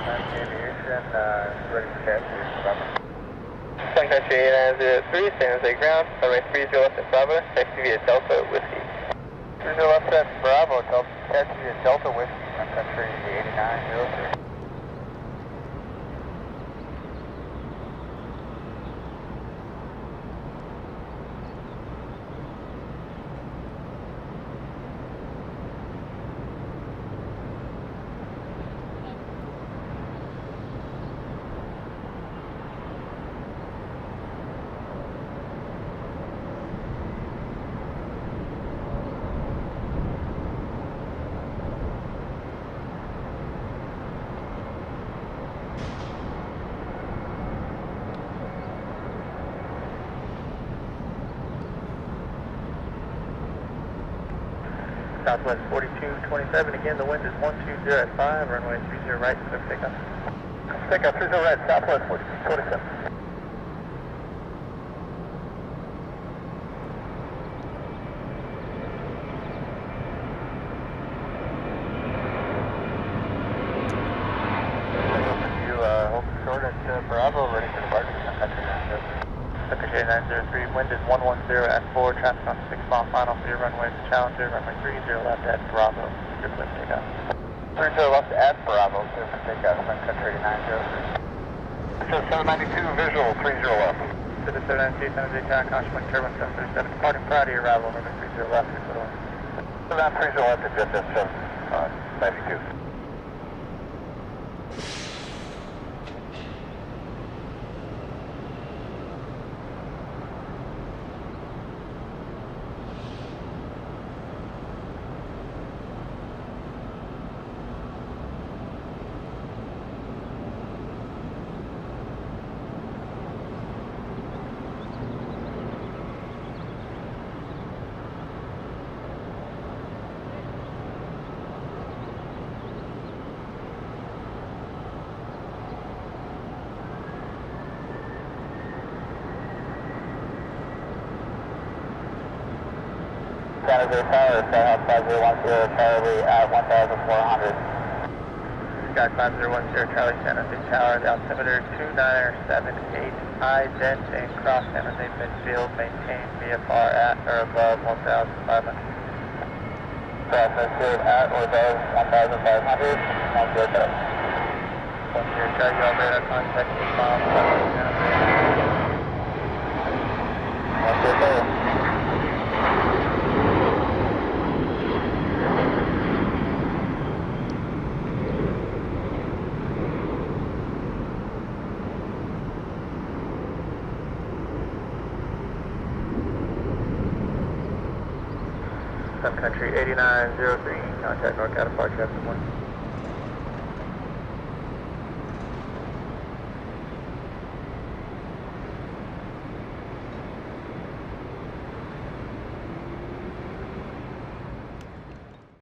Aviation, ready for catch here, Bravo. Sun Country 8903, San Jose ground, runway 30 left at Bravo, taxi via Delta Whiskey. 30 left at Bravo, taxi via Delta Whiskey, Sun Country 8903. Southwest 4227, again the wind is 120 at 5, runway 30 right, clear for takeoff. Takeoff 30 right, Southwest 4227. Hold short at Bravo, ready for departure, Sun Country 903, wind is 110 at 4, traffic on 6 mile final for your runway to Challenger, runway 30 left at Bravo, clear for takeoff. 30 left at Bravo, clear for takeoff, Sun Country 903. So 792, visual, 30 left. To the 792, San Jose Tower, caution wind turbine 737, departing Friday, arrival, runway 30 left, clear for the 30 left at Jet 792. San Jose Tower, Skyhawk 5010, Charlie at 1,400. Sky 5010, Charlie, San Jose Tower, the altimeter 2978, ident and cross San Jose midfield, maintain VFR at or above 1,500. Cross midfield at or above 1,500, 10 Charlie, you radar contact 8 miles south of San Jose. 10 Sun Country 8903, contact NorCal departure after 1.